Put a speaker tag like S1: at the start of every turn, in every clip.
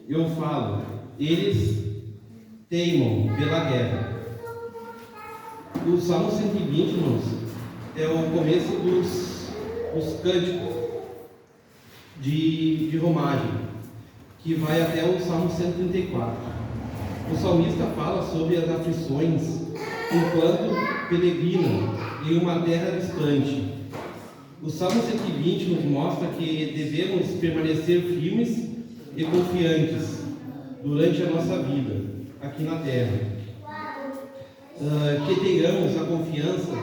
S1: eu falo, eles teimam pela guerra. O Salmo 120, irmãos, é o começo dos cânticos de romagem, que vai até o Salmo 134. O salmista fala sobre as aflições enquanto peregrina em uma terra distante. O Salmo 120 nos mostra que devemos permanecer firmes e confiantes durante a nossa vida aqui na terra. Que tenhamos a confiança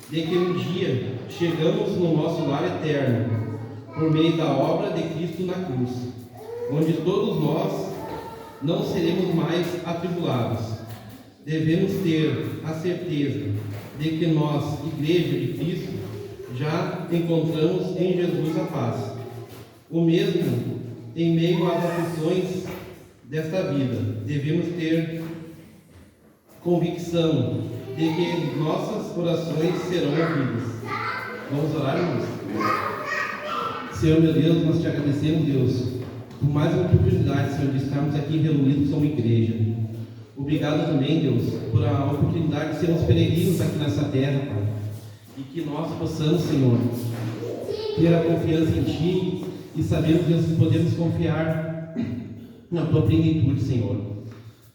S1: de que um dia chegamos no nosso lar eterno por meio da obra de Cristo na cruz, onde todos nós não seremos mais atribulados. Devemos ter a certeza de que nós, Igreja de Cristo, já encontramos em Jesus a paz. O mesmo em meio às aflições desta vida. Devemos ter convicção de que nossas orações serão ouvidas. Vamos orar, irmãos? Senhor, meu Deus, nós te agradecemos, Deus, por mais uma oportunidade, Senhor, de estarmos aqui reunidos como igreja. Obrigado também, Deus, por a oportunidade de sermos peregrinos aqui nessa terra, Pai. E que nós possamos, Senhor, ter a confiança em Ti e sabermos, Deus, que podemos confiar na Tua plenitude, Senhor.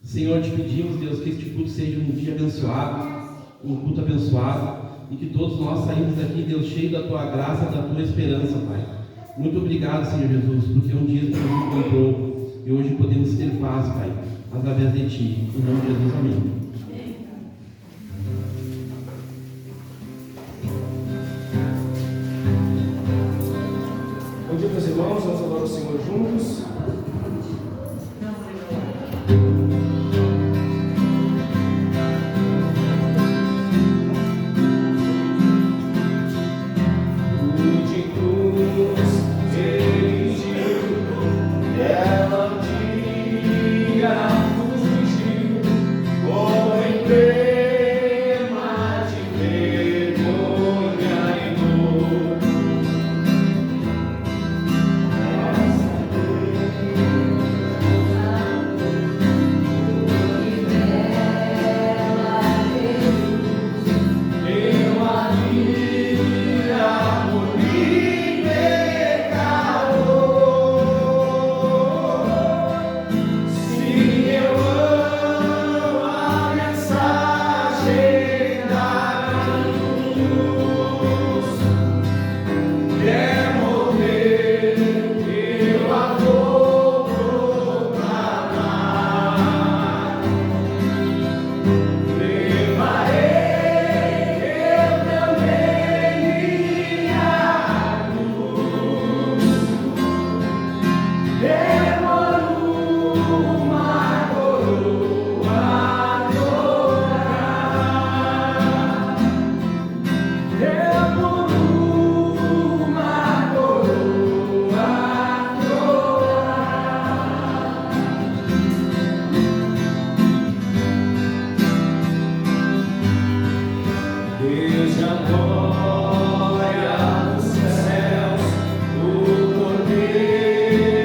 S1: Senhor, te pedimos, Deus, que este culto seja um dia abençoado, um culto abençoado, e que todos nós saímos daqui, Deus, cheio da Tua graça, da Tua esperança, Pai. Muito obrigado, Senhor Jesus, porque um dia Tu nos encontrou e hoje podemos ter paz, Pai, através de Ti. Em nome de Jesus, amém.
S2: Bom dia, meus irmãos, vamos adorar o Senhor juntos.
S3: Glória nos céus, o Cordeiro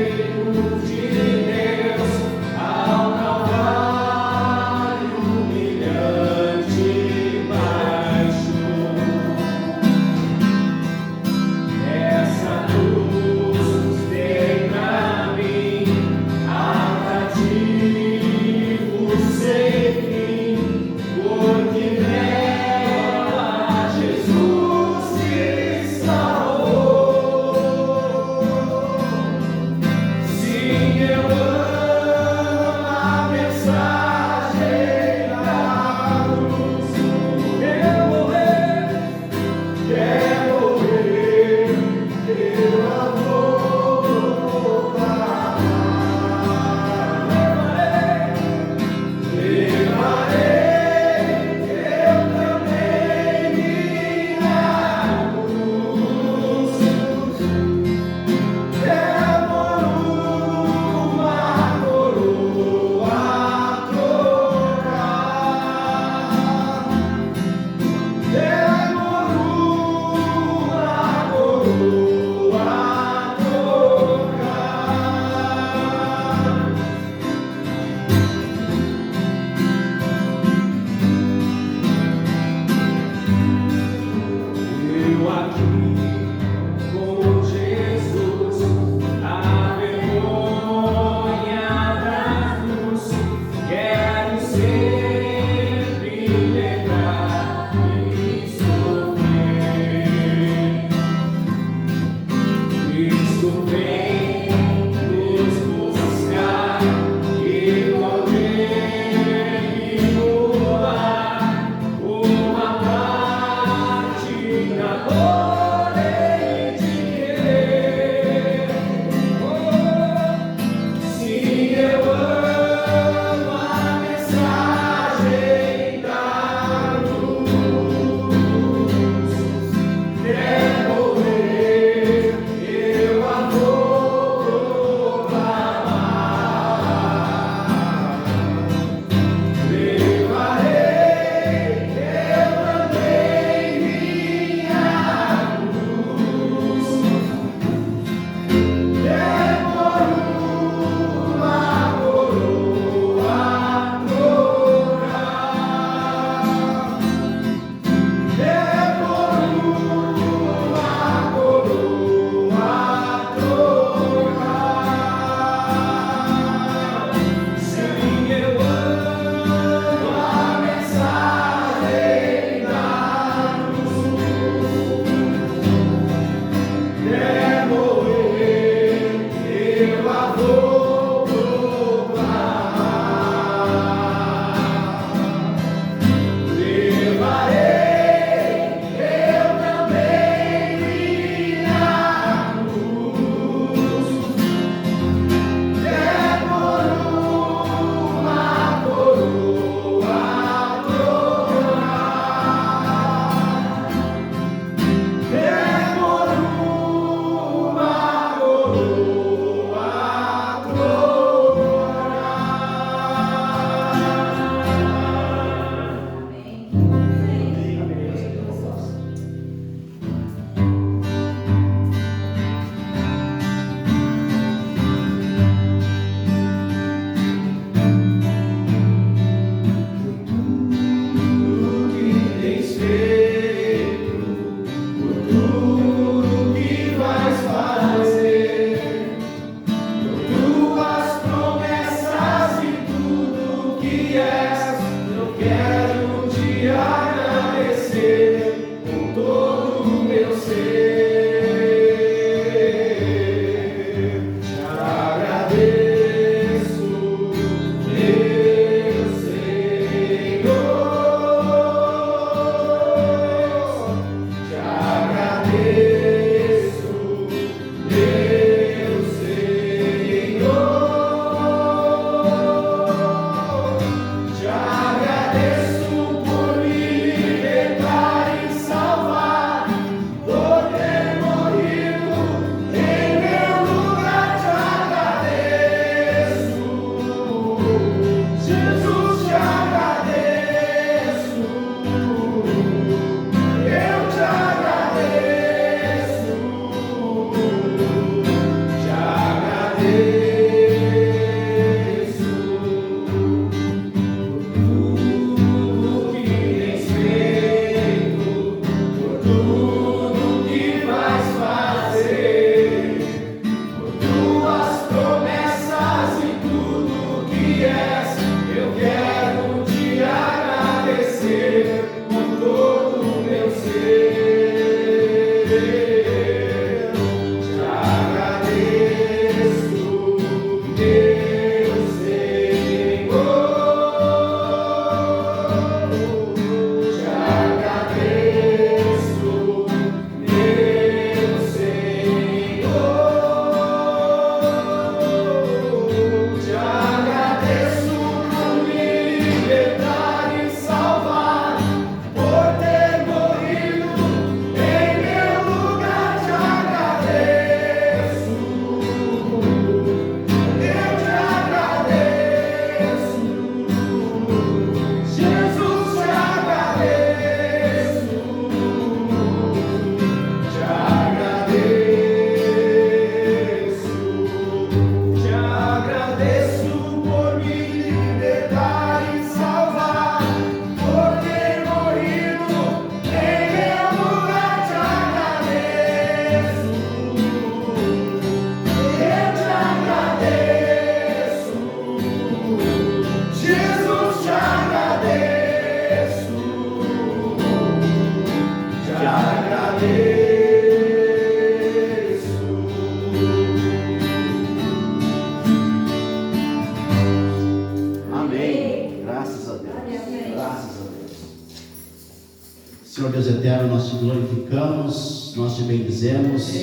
S3: Senhor Deus eterno, nós te glorificamos, nós te bendizemos.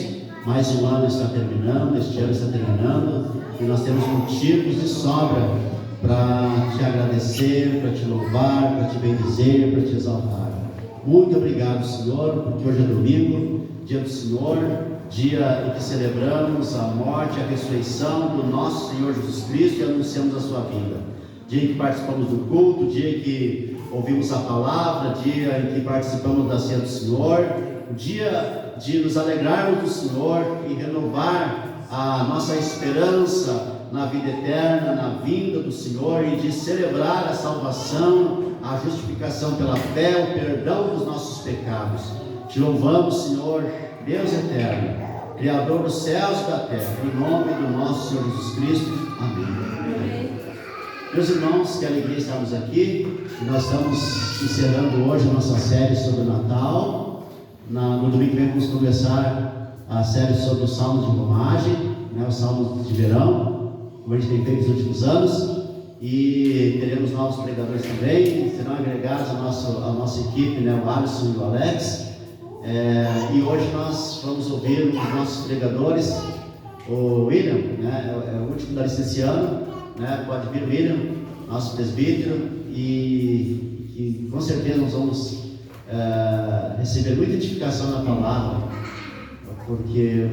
S3: Mais um ano está terminando, este ano está terminando, e nós temos motivos de sobra para te agradecer, para te louvar, para te bendizer, para te exaltar. Muito obrigado, Senhor, porque hoje é domingo, dia do Senhor, dia em que celebramos a morte e a ressurreição do nosso Senhor Jesus Cristo e anunciamos a sua vinda. Dia em que participamos do culto, dia em que ouvimos a palavra, dia em que participamos da ceia do Senhor, o dia de nos alegrarmos do Senhor e renovar a nossa esperança na vida eterna, na vinda do Senhor, e de celebrar a salvação, a justificação pela fé, o perdão dos nossos pecados. Te louvamos, Senhor, Deus eterno, Criador dos céus e da terra, em nome do nosso Senhor Jesus Cristo. Amém. Meus irmãos, que alegria estarmos aqui. Nós estamos encerrando hoje a nossa série sobre o Natal. No domingo que vem vamos começar a série sobre os salmos de romagem, os salmos de verão, como a gente tem feito nos últimos anos. E teremos novos pregadores também, serão agregados à nossa equipe, o Alisson e o Alex. E hoje nós vamos ouvir um dos nossos pregadores, o William, é o último da lista esse ano, pode vir o William, nosso presbítero, e com certeza nós vamos receber muita edificação na palavra, porque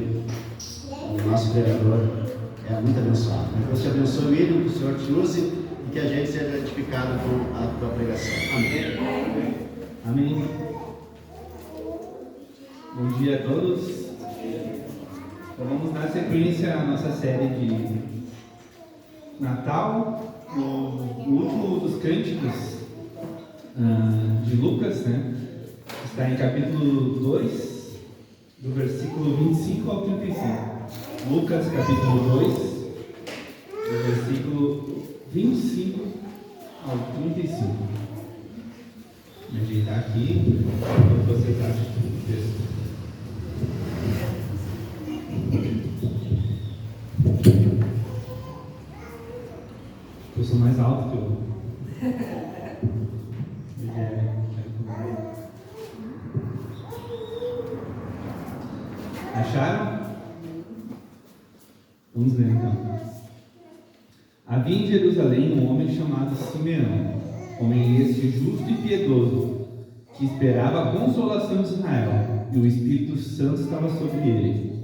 S3: o nosso pregador é muito abençoado. Deus te abençoe, William, que o Senhor te use e que a gente seja edificado com a tua pregação. Amém.
S4: Amém. Bom dia a todos. Então vamos dar sequência à nossa série de Natal, no último dos cânticos de Lucas, está em capítulo 2, do versículo 25 ao 35. Lucas, capítulo 2, do versículo 25 ao 35. Me ajeitar aqui, o que vocês acham do texto? Eu sou mais alto que eu. Acharam? Vamos ler então. Havia em Jerusalém um homem chamado Simeão, homem este justo e piedoso, que esperava a consolação de Israel, e o Espírito Santo estava sobre ele.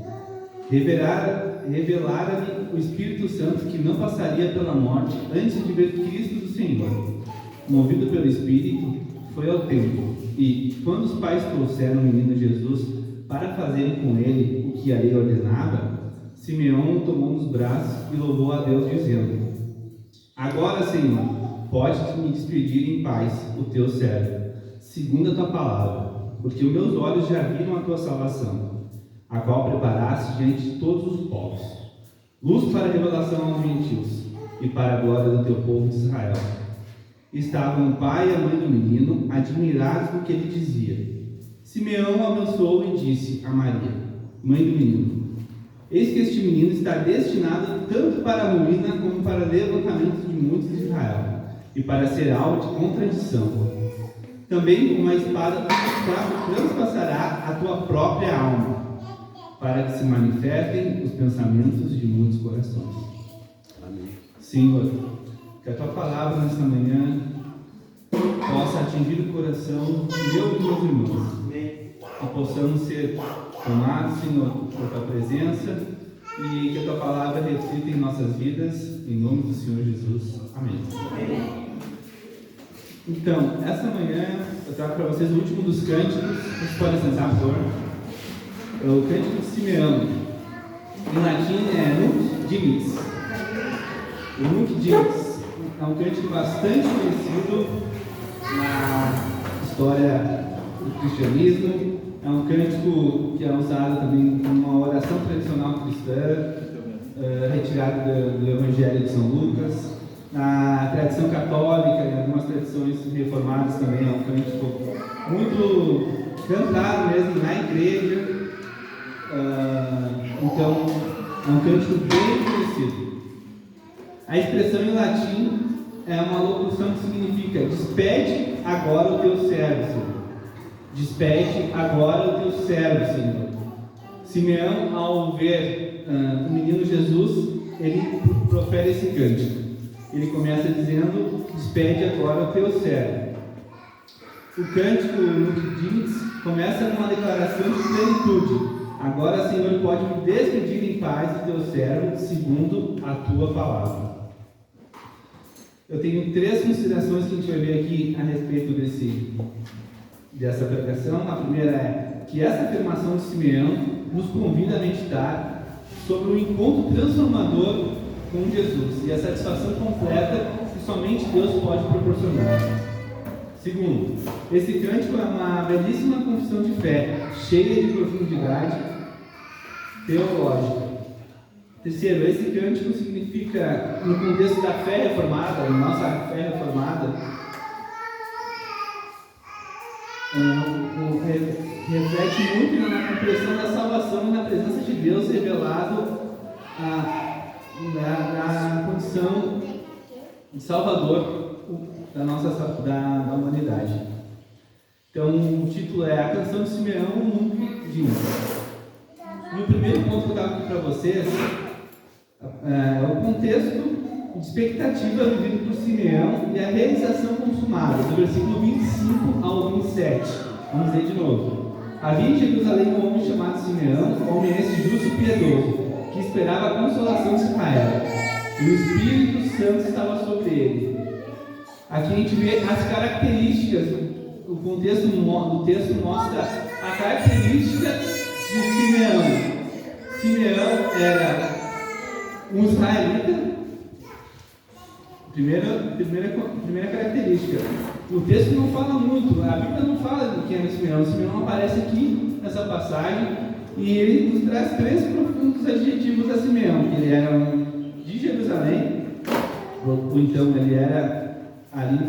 S4: Revelara-lhe o Espírito Santo que não passaria pela morte antes de ver Cristo do Senhor. Movido pelo Espírito, foi ao templo, e quando os pais trouxeram o menino Jesus para fazerem com ele o que a lei ordenava, Simeão o tomou nos braços e louvou a Deus, dizendo: Agora, Senhor, podes me despedir em paz, o teu servo, segundo a tua palavra, porque os meus olhos já viram a tua salvação, a qual preparaste diante de todos os povos, luz para a revelação aos gentios e para a glória do teu povo de Israel. Estavam o pai e a mãe do menino admirados do que ele dizia. Simeão abençoou e disse a Maria, mãe do menino: Eis que este menino está destinado tanto para a ruína como para o levantamento de muitos de Israel, e para ser alvo de contradição. Também uma espada transpassará a tua própria alma, para que se manifestem os pensamentos de muitos corações.
S3: Amém.
S4: Senhor, que a tua palavra nesta manhã possa atingir o coração meu e dos meus irmãos. Que possamos ser tomados, Senhor, por tua presença, e que a tua palavra reflita em nossas vidas, em nome do Senhor Jesus. Amém. Amém. Então, essa manhã eu trago para vocês o último dos cânticos. Vocês podem sentar, por favor. É o cântico de Simeão. Em latim é Nunc Dimittis. O Nunc Dimittis é um cântico bastante conhecido na história do cristianismo. É um cântico que é usado também como uma oração tradicional cristã, retirado do Evangelho de São Lucas. Na tradição católica e algumas tradições reformadas também é um cântico muito cantado mesmo na igreja. Então, é um cântico bem conhecido. A expressão em latim é uma locução que significa: despede agora o teu servo, Senhor. Despede agora o teu servo, Senhor. Simeão, ao ver o menino Jesus, ele profere esse cântico. Ele começa dizendo: despede agora o teu servo. O cântico no Dimitz começa com uma declaração de plenitude. Agora, Senhor, pode me despedir em paz do teu servo, segundo a tua palavra. Eu tenho 3 considerações que a gente vai ver aqui a respeito dessa pregação. A primeira é que essa afirmação de Simeão nos convida a meditar sobre o encontro transformador com Jesus e a satisfação completa que somente Deus pode proporcionar. Segundo, esse cântico é uma belíssima confissão de fé, cheia de profundidade teológica. Terceiro, esse cântico significa, no contexto da fé reformada, nossa fé reformada, reflete muito na compreensão da salvação e na presença de Deus revelado na condição de Salvador da humanidade. Então, o título é A Canção de Simeão, o Mundo Vivo. E o primeiro ponto que eu estava aqui para vocês é o contexto de expectativa vivido por Simeão e a realização consumada, do versículo 25 ao 27. Vamos ler de novo. Havia em Jerusalém um homem chamado Simeão, homem esse justo e piedoso, que esperava a consolação de Israel, e o Espírito Santo estava sobre ele. Aqui a gente vê as características, o contexto do texto mostra a característica de Simeão. Simeão era um israelita. Primeira característica. O texto não fala muito, a Bíblia não fala de quem era Simeão. Simeão aparece aqui nessa passagem e ele nos traz 3 profundos adjetivos a Simeão. Ele era de Jerusalém, ou então ele era ali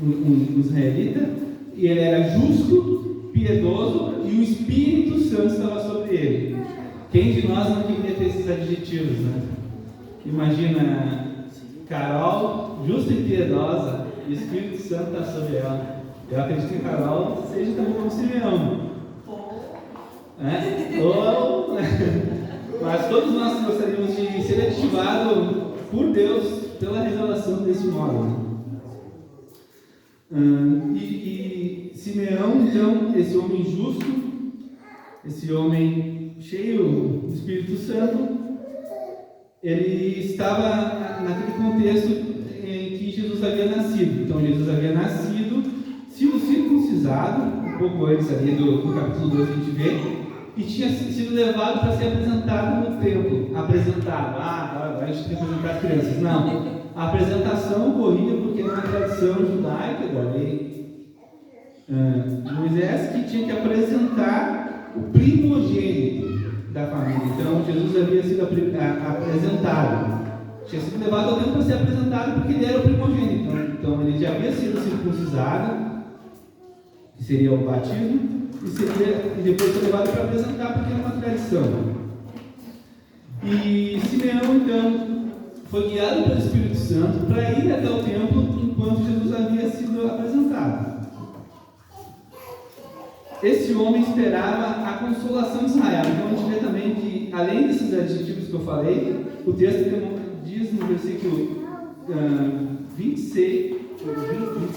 S4: um israelita, e ele era justo, piedoso, e o Espírito Santo estava sobre ele. Quem de nós não queria ter esses adjetivos, né? Imagina Carol, justa e piedosa, e o Espírito Santo está sobre ela. Eu acredito que Carol seja também como Simeão. Mas todos nós gostaríamos de ser ativados por Deus pela revelação desse modo. E Simeão, então, esse homem justo, esse homem cheio do Espírito Santo, ele estava naquele contexto em que Jesus havia nascido. Então, Jesus havia nascido, sido circuncisado, um pouco antes ali do capítulo 2 a gente vê, e tinha sido levado para ser apresentado no templo. Agora a gente tem que apresentar as crianças. Não, a apresentação ocorria porque na tradição judaica da lei, Moisés que tinha que apresentar o primogênito da família. Então Jesus havia sido apresentado, tinha sido levado ao templo para ser apresentado porque ele era o primogênito. Então ele já havia sido circuncisado, que seria o batismo, e depois foi levado para apresentar porque era uma tradição. E Simeão então foi guiado pelo Espírito Santo para ir até o templo enquanto Jesus havia sido apresentado. Esse homem esperava a consolação de Israel. Então a gente vê também que, além desses adjetivos que eu falei, o texto diz no versículo 26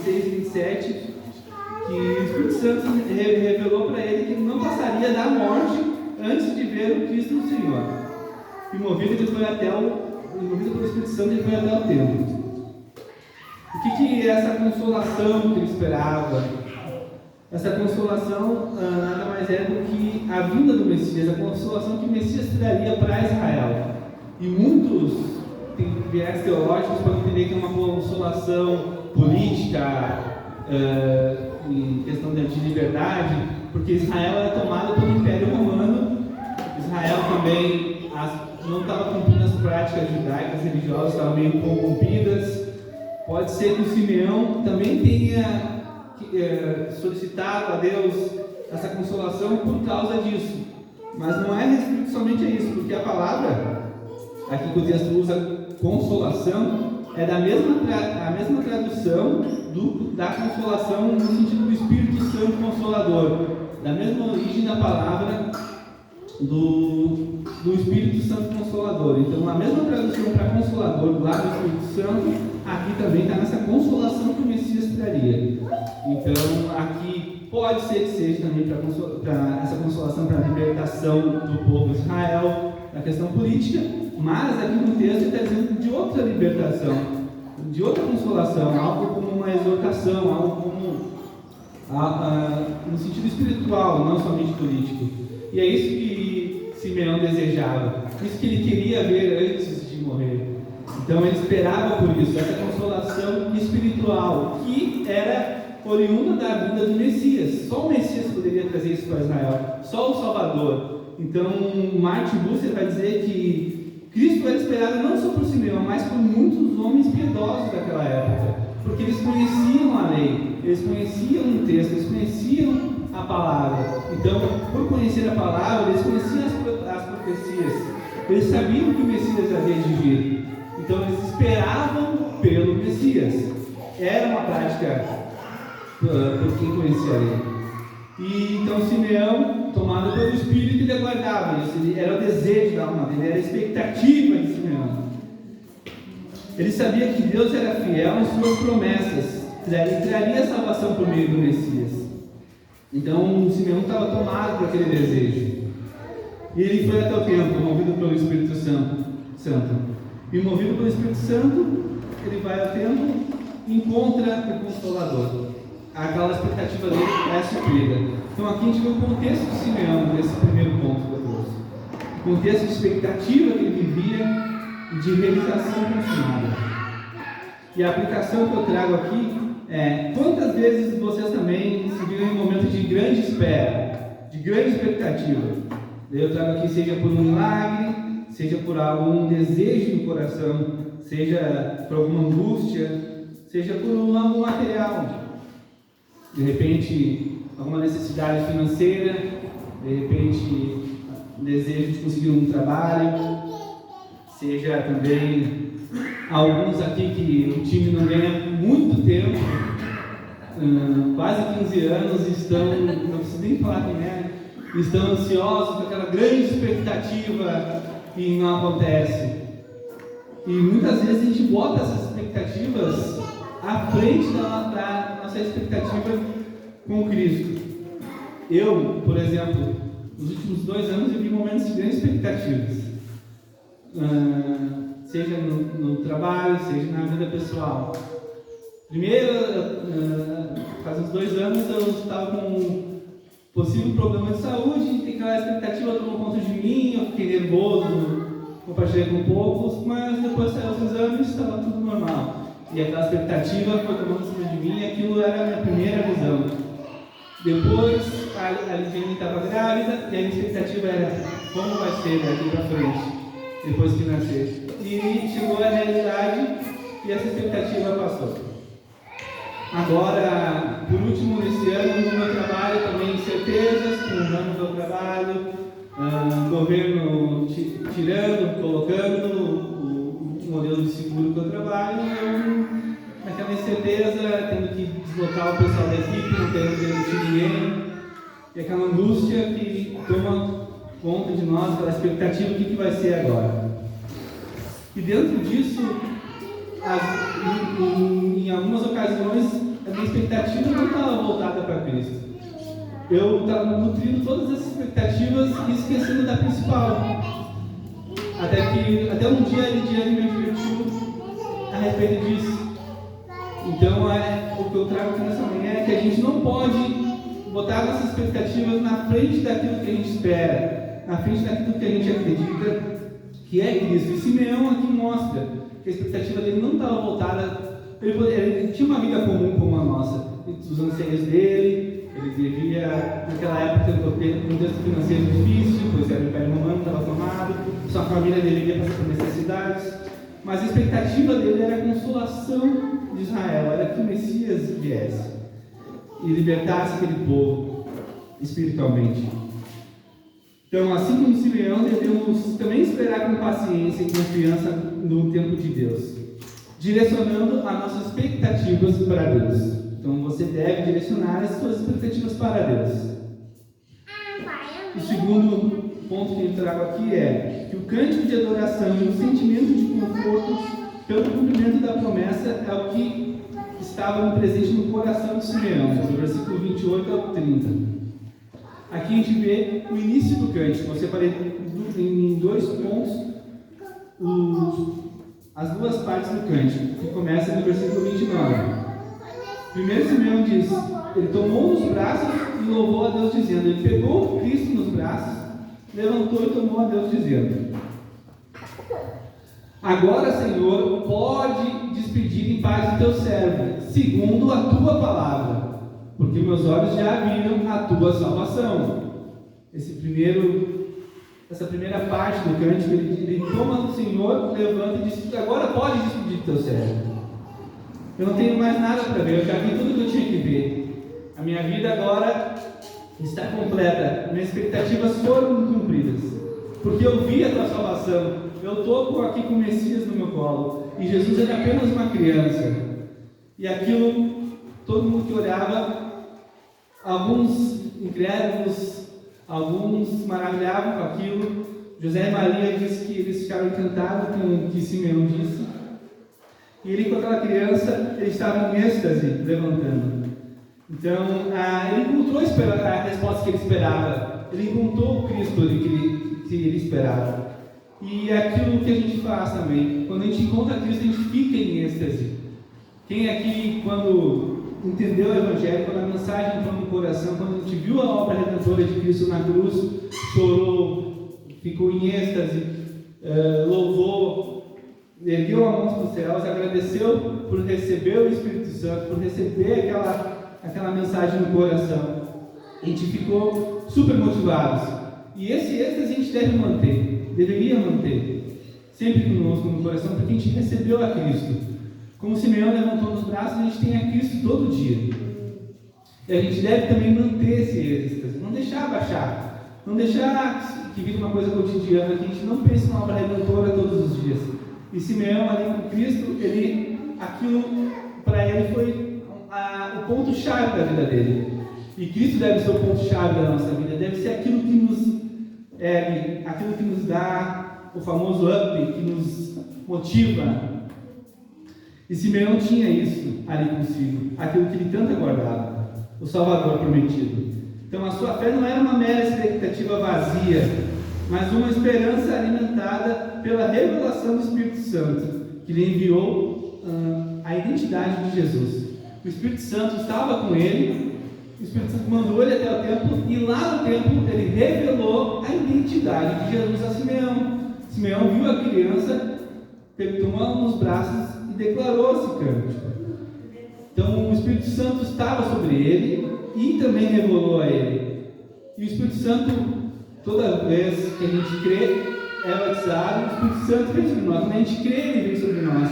S4: e 27 que o Espírito Santo revelou para ele que ele não passaria da morte antes de ver o Cristo do Senhor. E movido pelo Espírito Santo, ele foi até o templo. O que é essa consolação que ele esperava? Essa consolação nada mais é do que a vinda do Messias, a consolação que o Messias traria para Israel. E muitos viés teológicos podem entender que é uma consolação política, em questão de liberdade, porque Israel era tomado pelo Império Romano. Israel também não estava cumprindo as práticas judaicas religiosas, estavam meio corrompidas. Pode ser que o Simeão também tenha solicitado a Deus essa consolação por causa disso, mas não é restrito somente a isso, porque a palavra aqui que o texto usa, consolação, é a mesma tradução da consolação no sentido do Espírito Santo Consolador, da mesma origem da palavra do Espírito Santo Consolador. Então, a mesma tradução para Consolador lá do Espírito Santo, aqui também está nessa consolação que o Messias traria. Então, aqui pode ser que seja também para essa consolação para a libertação do povo de Israel, da questão política, mas aqui no texto ele está dizendo de outra libertação, de outra consolação, algo como uma exortação, algo como no sentido espiritual, não somente político. E é isso que Simeão desejava, isso que ele queria ver antes de morrer. Então ele esperava por isso, essa consolação espiritual, que era oriunda da vinda do Messias. Só o Messias poderia trazer isso para Israel, só o Salvador. Então Martin Bucer vai dizer que Cristo era esperado não só por Simeão, mas por muitos homens piedosos daquela época, porque eles conheciam a lei, eles conheciam o texto, eles conheciam a palavra. Então, por conhecer a palavra, eles conheciam as profecias, eles sabiam que o Messias havia de vir. Então, eles esperavam pelo Messias. Era uma prática por quem conhecia a lei. E então Simeão, tomado pelo Espírito, ele aguardava isso. Era o desejo da alma dele, era a expectativa de Simeão. Ele sabia que Deus era fiel em suas promessas, ele traria a salvação por meio do Messias. Então Simeão estava tomado por aquele desejo. E ele foi até o templo, movido pelo Espírito Santo. E movido pelo Espírito Santo, ele vai ao templo e encontra o Consolador. Aquela expectativa dele é suprida. Então aqui a gente vê o contexto de Simeão, nesse primeiro ponto que eu trouxe. O contexto de expectativa que ele vivia e de realização consumada. E a aplicação que eu trago aqui é: quantas vezes vocês também se viram em um momento de grande espera, de grande expectativa? Eu trago aqui, seja por um milagre, seja por algum desejo no coração, seja por alguma angústia, seja por algo material. De repente, alguma necessidade financeira, de repente, desejo de conseguir um trabalho, seja também alguns aqui que o time não ganha muito tempo, quase 15 anos, não preciso nem falar quem é, estão ansiosos com aquela grande expectativa e não acontece. E muitas vezes a gente bota essas expectativas à frente da nossa expectativa com Cristo. Eu, por exemplo, nos últimos 2 anos eu vi momentos de grandes expectativas, seja no trabalho, seja na vida pessoal. Primeiro, faz uns 2 anos eu estava com um possível problema de saúde, e aquela expectativa tomou conta de mim, eu fiquei nervoso, compartilhei com poucos, mas depois saiu os exames, estava tudo normal. E aquela expectativa foi tomando em cima de mim, e aquilo era a minha primeira visão. Depois, a Lidiane estava grávida, e a minha expectativa era: como vai ser daqui para frente, depois que nascer? E chegou a realidade, e essa expectativa passou. Agora, por último, nesse ano, no meu trabalho, também incertezas com o ramo do trabalho, governo tirando, colocando o modelo de seguro que eu trabalho, naquela incerteza, tendo que deslocar o pessoal da equipe, não tendo demitir ninguém, e aquela angústia que toma conta de nós, aquela expectativa, o que vai ser agora. E dentro disso, em algumas ocasiões, a minha expectativa não estava voltada para Cristo. Eu estava nutrindo todas essas expectativas e esquecendo da principal. Até um dia a Lidiane me advertiu a respeito disso. Então, o que eu trago aqui nessa manhã é que a gente não pode botar nossas expectativas na frente daquilo que a gente espera, na frente daquilo que a gente acredita que é Cristo. E Simeão aqui mostra que a expectativa dele não estava voltada. Ele tinha uma vida comum como a nossa, os anseios dele, ele vivia naquela época um contexto financeiro difícil, pois era o Império Romano, estava formado, sua família deveria passar por necessidades, mas a expectativa dele era a consolação de Israel, era que o Messias viesse e libertasse aquele povo espiritualmente. Então, assim como Simeão, devemos também esperar com paciência e confiança no tempo de Deus. direcionando as nossas expectativas para Deus. Então você deve direcionar as suas expectativas para Deus. O segundo ponto que eu trago aqui é que o cântico de adoração e o sentimento de conforto pelo cumprimento da promessa é o que estava presente no coração de Simeão, do versículo 28 ao 30. Aqui a gente vê o início do cântico. Eu separei em 2 pontos as 2 partes do cântico, que começa no versículo 29. Primeiro Simeão diz, ele tomou nos braços e louvou a Deus dizendo, ele pegou Cristo nos braços, levantou e tomou a Deus dizendo, agora, Senhor, pode despedir em paz o teu servo, segundo a tua palavra, porque meus olhos já viram a tua salvação. Essa primeira parte do cântico, ele toma do Senhor, levanta e diz, agora pode despedir o teu servo. Eu não tenho mais nada para ver, eu já vi tudo que eu tinha que ver. A minha vida agora está completa, minhas expectativas foram cumpridas, porque eu vi a tua salvação. Eu estou aqui com o Messias no meu colo, e Jesus era apenas uma criança. E aquilo, todo mundo que olhava, alguns incrédulos, alguns maravilhavam com aquilo. José e Maria disse que eles ficaram encantados com o que Simeão disse. E ele, com aquela criança, ele estava em êxtase, levantando. Então, ele encontrou a resposta que ele esperava. Ele encontrou o Cristo que ele esperava. E é aquilo que a gente faz também. Quando a gente encontra Cristo, a gente fica em êxtase. Quem aqui, quando entendeu o Evangelho, quando a mensagem entrou no coração, quando a gente viu a obra redentora de Cristo na cruz, chorou, ficou em êxtase, louvou, ergueu a mão para os céus, agradeceu por receber o Espírito Santo, por receber aquela mensagem no coração. A gente ficou super motivados. E esse êxtase a gente deve manter, deveria manter, sempre conosco no coração, porque a gente recebeu a Cristo. Como Simeão levantou nos braços, a gente tem a Cristo todo dia. E a gente deve também manter esse êxtase, não deixar abaixar, não deixar que vire uma coisa cotidiana, que a gente não pense na obra redentora todos os dias. E Simeão ali com Cristo, aquilo para ele foi o ponto-chave da vida dele. E Cristo deve ser o ponto-chave da nossa vida, deve ser aquilo que nos ergue, aquilo que nos dá o famoso up, que nos motiva. E Simeão tinha isso ali consigo, aquilo que ele tanto aguardava, o Salvador prometido. Então a sua fé não era uma mera expectativa vazia, mas uma esperança alimentada pela revelação do Espírito Santo, que lhe enviou a identidade de Jesus. O Espírito Santo estava com ele, o Espírito Santo mandou ele até o templo, e lá no templo ele revelou a identidade de Jesus a Simeão. Simeão viu a criança, tomou nos braços e declarou esse cântico. Então o Espírito Santo estava sobre ele e também revelou a ele. E o Espírito Santo, toda vez que a gente crê, é batizado, o Espírito Santo vem sobre nós. Quando a gente crê, ele vem sobre nós.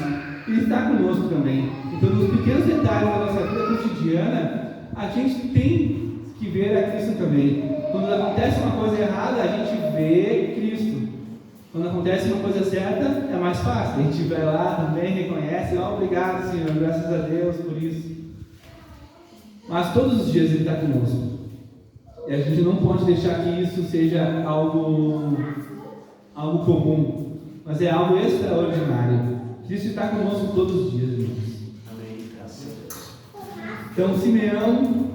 S4: Ele está conosco também. Então, nos pequenos detalhes da nossa vida cotidiana, a gente tem que ver a Cristo também. Quando acontece uma coisa errada, a gente vê Cristo. Quando acontece uma coisa certa, é mais fácil. A gente vai lá também, reconhece, obrigado, Senhor, graças a Deus por isso. Mas todos os dias Ele está conosco. E a gente não pode deixar que isso seja algo comum, mas é algo extraordinário. Cristo está conosco todos os dias, irmãos.
S3: Amém. Graças a Deus.
S4: Então Simeão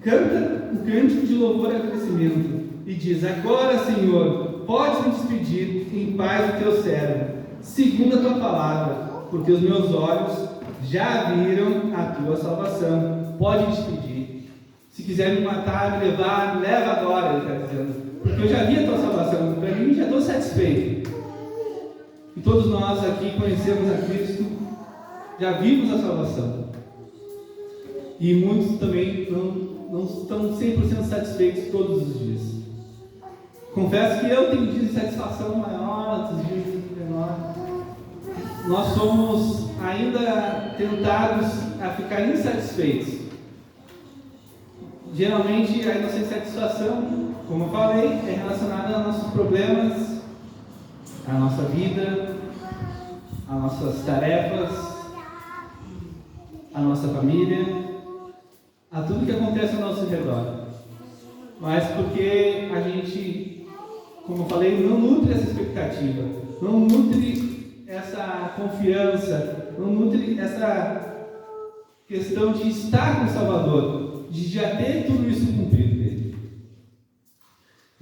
S4: canta um cântico de louvor e agradecimento e diz: agora, Senhor, podes me despedir em paz do teu servo, segundo a tua palavra, porque os meus olhos já viram a tua salvação. Pode despedir. Se quiser me matar, me levar, me leva agora, ele está dizendo, porque eu já vi a tua salvação. Para mim, já estou satisfeito. E todos nós aqui conhecemos a Cristo, já vimos a salvação. E muitos também não estão 100% satisfeitos todos os dias. Confesso que eu tenho dias de satisfação maior, outros dias de menor. Nós somos ainda tentados a ficar insatisfeitos. Geralmente a nossa insatisfação, como eu falei, é relacionada aos nossos problemas, à nossa vida, às nossas tarefas, a nossa família, a tudo que acontece ao nosso redor. Mas porque a gente, como eu falei, não nutre essa expectativa, não nutre essa confiança, não nutre essa questão de estar com o Salvador, de já ter tudo isso cumprido dele.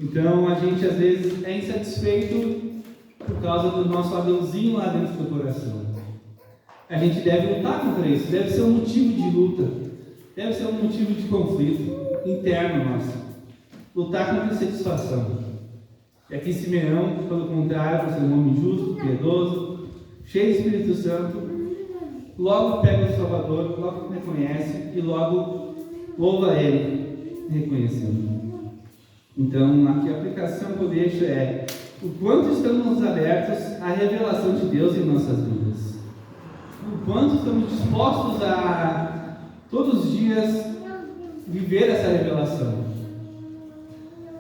S4: Então a gente às vezes é insatisfeito por causa do nosso adãozinho lá dentro do coração. A gente deve lutar contra isso, deve ser um motivo de luta, deve ser um motivo de conflito interno nosso. Lutar contra a insatisfação. E aqui Simeão, pelo contrário, por ser um homem justo, piedoso, cheio do Espírito Santo, logo pega o Salvador, logo reconhece e logo louva Ele, reconhecendo. Então, aqui a aplicação que eu deixo é o quanto estamos abertos à revelação de Deus em nossas vidas. O quanto estamos dispostos a, todos os dias, viver essa revelação.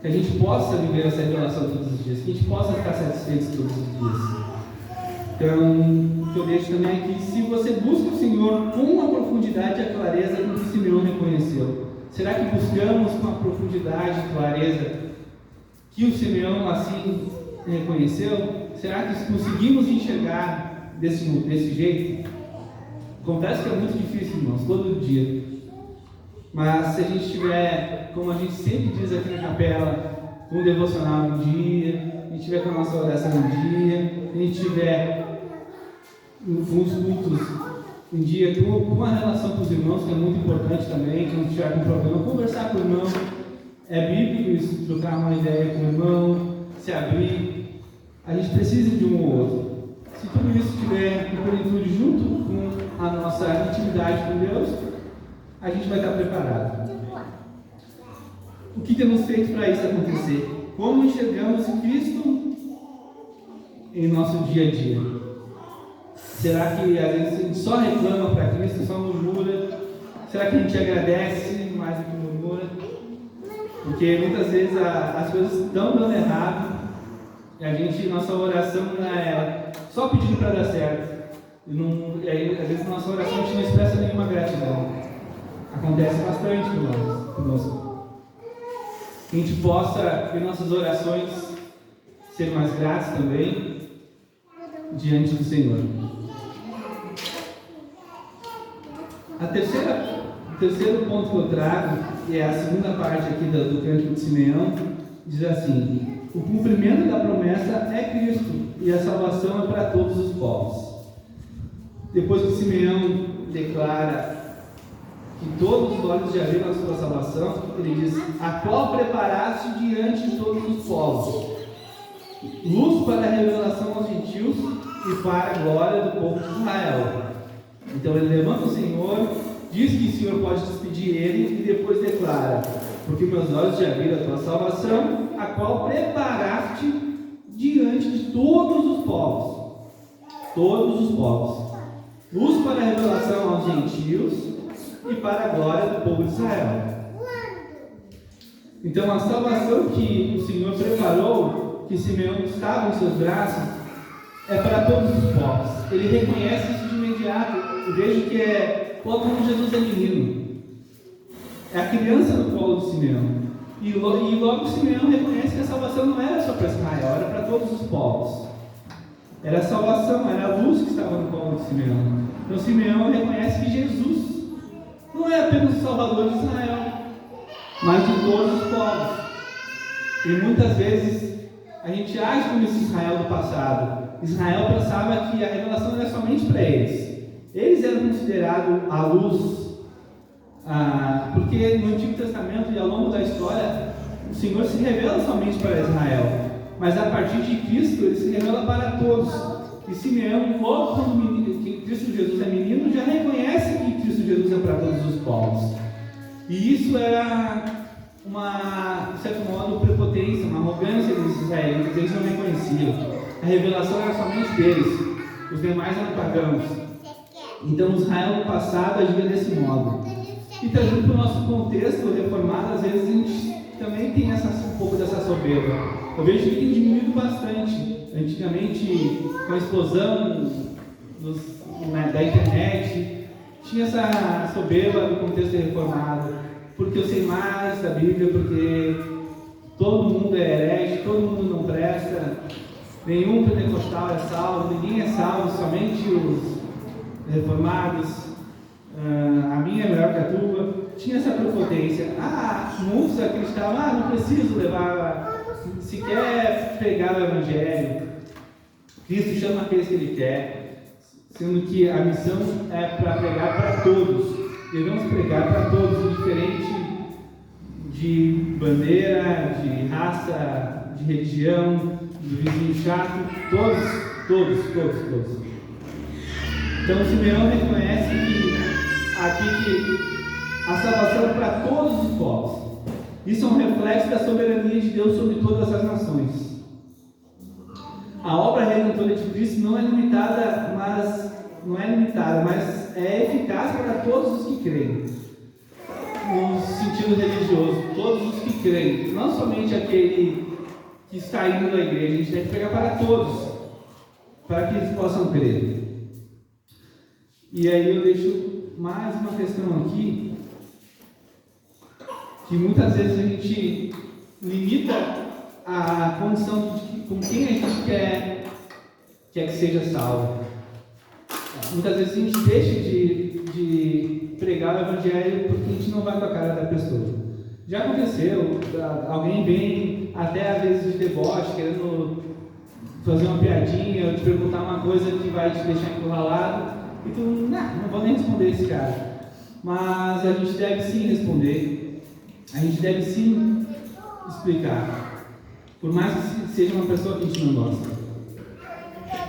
S4: Que a gente possa viver essa revelação todos os dias, que a gente possa ficar satisfeito todos os dias. Então, o que eu deixo também é que se você busca o Senhor com a profundidade e a clareza com que Simeão reconheceu, será que buscamos com a profundidade e clareza que o Simeão assim reconheceu? Será que conseguimos enxergar desse jeito? Confesso que é muito difícil, irmãos, todo dia. Mas se a gente tiver, como a gente sempre diz aqui na capela, um devocional um dia, a gente tiver com a nossa oração um dia, a gente tiver com os cultos um dia, com a relação com os irmãos, que é muito importante também, que não tiver com problema, conversar com o irmão, é bíblico isso, trocar uma ideia com o irmão, se abrir. A gente precisa de um ou outro. Se tudo isso estiver em plenitude junto com a nossa intimidade com Deus, a gente vai estar preparado. O que temos feito para isso acontecer? Como enxergamos Cristo em nosso dia a dia? Será que às vezes a gente só reclama para Cristo, só murmura? Será que a gente agradece mais do que murmura? Porque muitas vezes as coisas estão dando errado e a gente, nossa oração é só pedindo para dar certo. E aí, às vezes, na nossa oração a gente não expressa nenhuma gratidão. Acontece bastante conosco. Que a gente possa, em nossas orações, ser mais gratos também diante do Senhor. O terceiro ponto que eu trago, e é a segunda parte aqui do Cântico de Simeão, diz assim: o cumprimento da promessa é Cristo e a salvação é para todos os povos. Depois que Simeão declara que todos os olhos já viram a sua salvação, ele diz: a qual preparaste diante de todos os povos, luz para a revelação aos gentios e para a glória do povo de Israel. Então ele levanta o Senhor, diz que o Senhor pode despedir ele e depois declara: porque meus olhos já viram a tua salvação, a qual preparaste diante de todos os povos. Todos os povos. Luz para a revelação aos gentios e para a glória do povo de Israel. Então a salvação que o Senhor preparou, que Simeão estava em seus braços, é para todos os povos. Ele reconhece isso de imediato. Eu vejo que como Jesus é menino. É a criança no colo de Simeão. E logo Simeão reconhece que a salvação não era só para Israel, era para todos os povos. Era a salvação, era a luz que estava no colo de Simeão. Então Simeão reconhece que Jesus não é apenas o Salvador de Israel, mas de todos os povos. E muitas vezes a gente age como esse Israel do passado. Israel pensava que a revelação era somente para eles. Eles eram considerados a luz, porque no Antigo Testamento e ao longo da história, o Senhor se revela somente para Israel. Mas a partir de Cristo, ele se revela para todos. E Simeão, logo quando Cristo Jesus é menino, já reconhece que Cristo Jesus é para todos os povos. E isso era de certo modo, prepotência, uma arrogância dos israelitas. Eles não reconheciam. A revelação era somente deles. Os demais eram pagãos. Então, Israel no passado agia desse modo. E trazendo para o nosso contexto reformado, às vezes a gente também tem um pouco dessa soberba. Eu vejo que tem diminuído bastante. Antigamente, com a explosão da internet, tinha essa soberba do contexto reformado, porque eu sei mais da Bíblia, porque todo mundo é herege, todo mundo não presta, nenhum pentecostal é salvo, ninguém é salvo, somente os reformados, a minha é melhor que a tua. Tinha essa prepotência. Muitos acreditavam, não preciso levar, se quer pregar o Evangelho, Cristo chama aqueles que Ele quer, sendo que a missão é para pregar para todos. Devemos pregar para todos, indiferente de bandeira, de raça, de religião, do vizinho chato, todos. Então Simeão reconhece que a salvação é para todos os povos. Isso é um reflexo da soberania de Deus sobre todas as nações. A obra redentora de Cristo não é limitada, mas é eficaz para todos os que creem. No sentido religioso, todos os que creem, não somente aquele que está indo da igreja, a gente deve pregar para todos, para que eles possam crer. E aí eu deixo mais uma questão aqui, que muitas vezes a gente limita a condição de com quem a gente quer que seja salvo. Muitas vezes a gente deixa de pregar o Evangelho porque a gente não vai com a cara da pessoa. Já aconteceu, alguém vem até às vezes de deboche, querendo fazer uma piadinha, ou te perguntar uma coisa que vai te deixar encurralado, e tu, não vou nem responder esse cara. Mas a gente deve sim responder, a gente deve sim explicar, por mais que seja uma pessoa que a gente não gosta.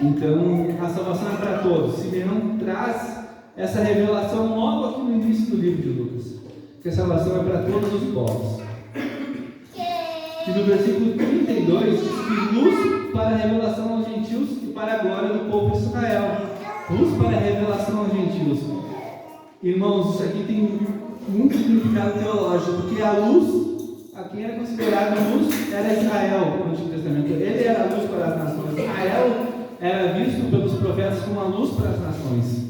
S4: Então, a salvação é para todos. Simeão traz essa revelação logo aqui no início do livro de Lucas, que a salvação é para todos os povos. E no versículo 32 diz que luz para a revelação aos gentios e para a glória do povo de Israel. Luz para a revelação aos gentios. Irmãos, isso aqui tem muito significado teológico, porque a luz, a quem era considerado luz, era Israel no Antigo Testamento. Ele era a luz para as nações. Israel era visto pelos profetas como a luz para as nações.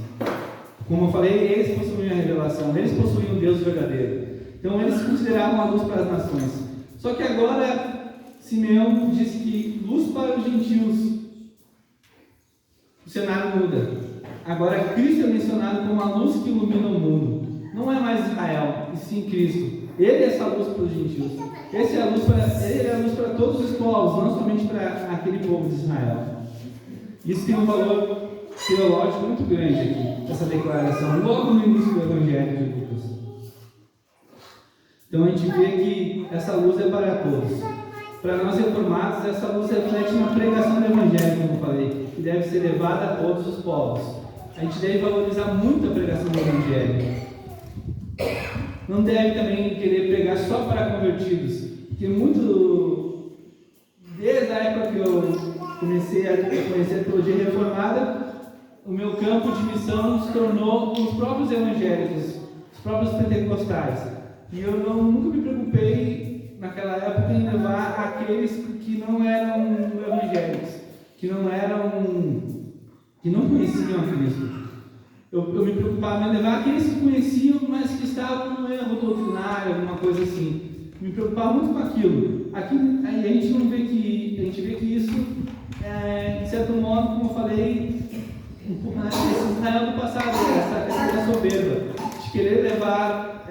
S4: Como eu falei, eles possuíam a revelação, eles possuíam o Deus verdadeiro. Então eles se consideravam a luz para as nações. Só que agora Simeão diz que luz para os gentios. O cenário muda. Agora Cristo é mencionado como a luz que ilumina o mundo. Não é mais Israel, e sim Cristo. Ele é essa luz para os gentios. Ele é a luz para todos os povos, não somente para aquele povo de Israel. Isso tem um valor teológico muito grande aqui, essa declaração, logo no início do Evangelho de Lucas. Então a gente vê que essa luz é para todos. Para nós reformados, essa luz reflete uma pregação do Evangelho, como eu falei, que deve ser levada a todos os povos. A gente deve valorizar muito a pregação do Evangelho. Não deve também querer pregar só para convertidos, porque muito, desde a época que eu comecei a conhecer a teologia reformada, o meu campo de missão se tornou os próprios evangélicos, os próprios pentecostais. E eu nunca me preocupei naquela época em levar aqueles que não eram evangélicos, que não conheciam a Cristo. Eu me preocupava em levar aqueles que conheciam, mas que estavam no erro doutrinário, alguma coisa assim. Me preocupava muito com aquilo. Aqui a gente não vê que, a gente vê que isso, de certo modo, como eu falei, esse Israel do passado, essa soberba, de querer levar,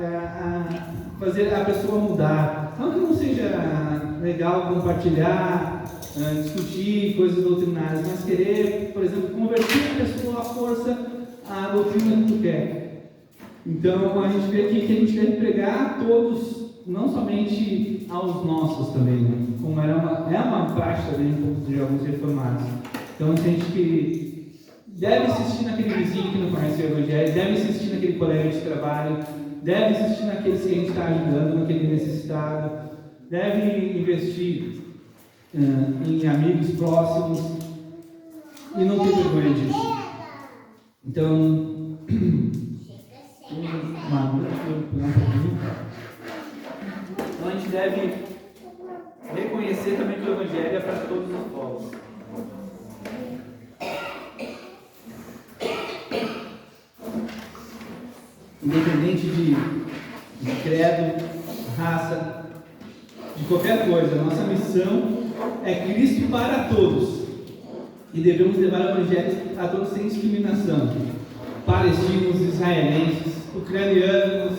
S4: fazer a pessoa mudar. Não que não seja legal compartilhar, discutir coisas doutrinárias, mas querer, por exemplo, converter a pessoa à força à doutrina que tu quer. Então a gente vê aqui que a gente deve pregar a todos, não somente aos nossos também, né? Como é uma prática de alguns reformados. Então a gente que deve insistir naquele vizinho que não conhece o Evangelho, deve insistir naquele colega de trabalho, deve insistir naqueles que a gente está ajudando, naquele necessitado, deve investir em amigos próximos e não ter vergonha disso. Então, a gente deve reconhecer também que o Evangelho é para todos os povos. independente de credo, raça, de qualquer coisa. Nossa missão é Cristo para todos. E devemos levar o Evangelho a todos sem discriminação. Palestinos, israelenses, ucranianos,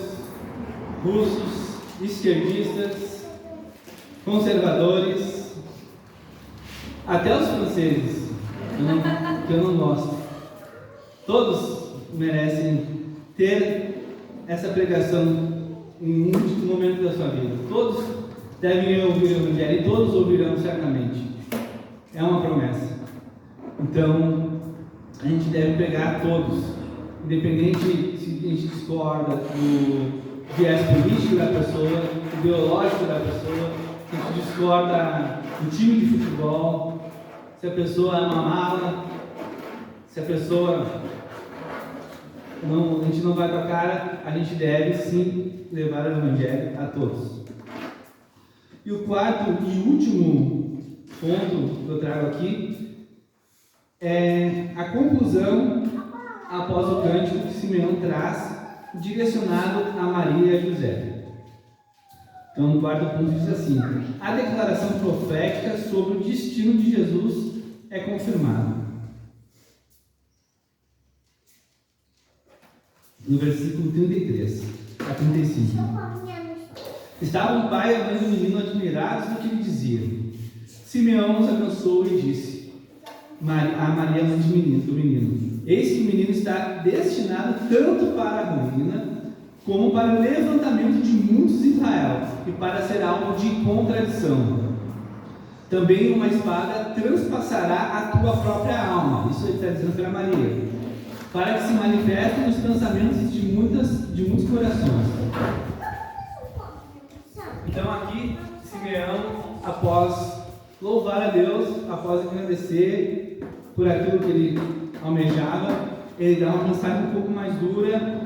S4: russos, esquerdistas, conservadores, até os franceses, que eu não gosto. Todos merecem ter essa pregação em um momento da sua vida. Todos devem ouvir o Evangelho e todos ouvirão certamente. É uma promessa. Então, a gente deve pregar a todos, independente se a gente discorda do viés político da pessoa, ideológico da pessoa, se a gente discorda do time de futebol, se a pessoa é uma mala, se a pessoa não, a gente não vai com a cara, a gente deve sim levar o Evangelho a todos. E o quarto e último ponto que eu trago aqui é a conclusão após o cântico que Simeão traz, direcionado a Maria e a José. Então, o quarto ponto diz assim: a declaração profética sobre o destino de Jesus é confirmada. No versículo 33 a 35. Estavam o pai e a mãe do menino admirados do que ele dizia. Simeão os abençoou e disse a Maria, mãe do menino: eis que o menino está destinado tanto para a ruína, como para o levantamento de muitos de Israel, e para ser alvo de contradição. Também uma espada transpassará a tua própria alma. Isso ele está dizendo para Maria, para que se manifestem os pensamentos de muitos corações. Então aqui, Simeão, após louvar a Deus, após agradecer por aquilo que ele almejava, ele dá uma mensagem um pouco mais dura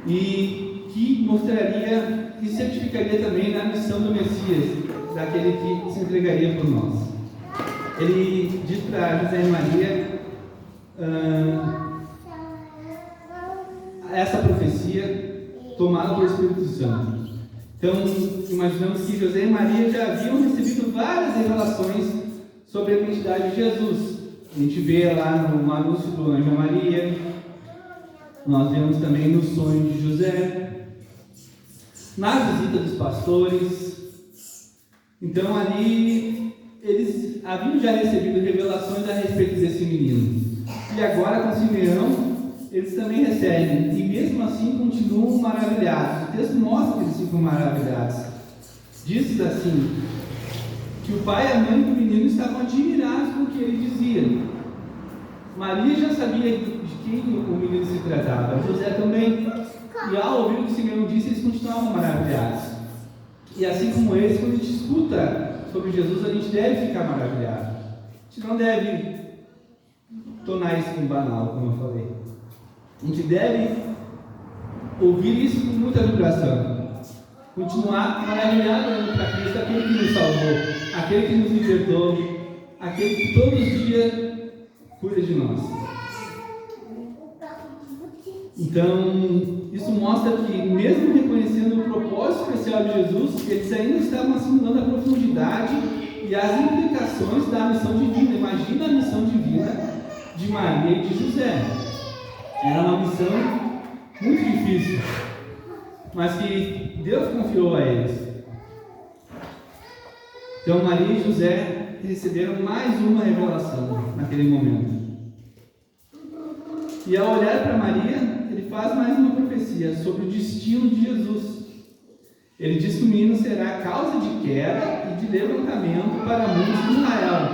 S4: e que mostraria e certificaria também da missão do Messias, daquele que se entregaria por nós. Ele diz para José e Maria essa profecia tomada pelo Espírito Santo. Então, imaginamos que José e Maria já haviam recebido várias revelações sobre a identidade de Jesus. A gente vê lá no anúncio do anjo a Maria, nós vemos também no sonho de José, na visita dos pastores. Então, ali, eles haviam já recebido revelações a respeito desse menino. E agora, com Simeão, eles também recebem, e mesmo assim continuam maravilhados. O texto mostra que eles ficam maravilhados. Diz assim, que o pai e a mãe do menino estavam admirados com o que ele dizia. Maria já sabia de quem o menino se tratava, José também. E ao ouvir o que Simeão disse, eles continuavam maravilhados. E assim como eles, quando a gente escuta sobre Jesus, a gente deve ficar maravilhado. A gente não deve tornar isso um banal, como eu falei. A gente deve ouvir isso com muita vibração, continuar maravilhado olhando para Cristo, aquele que nos salvou, aquele que nos libertou, aquele que todos os dias cuida de nós. Então, isso mostra que, mesmo reconhecendo o propósito especial de Jesus, eles ainda estavam assimilando a profundidade e as implicações da missão divina. Imagina a missão divina de Maria e de José. Era uma missão muito difícil, mas que Deus confiou a eles. Então Maria e José receberam mais uma revelação naquele momento. E ao olhar para Maria, ele faz mais uma profecia sobre o destino de Jesus. Ele diz que o menino será causa de queda e de levantamento para muitos de Israel.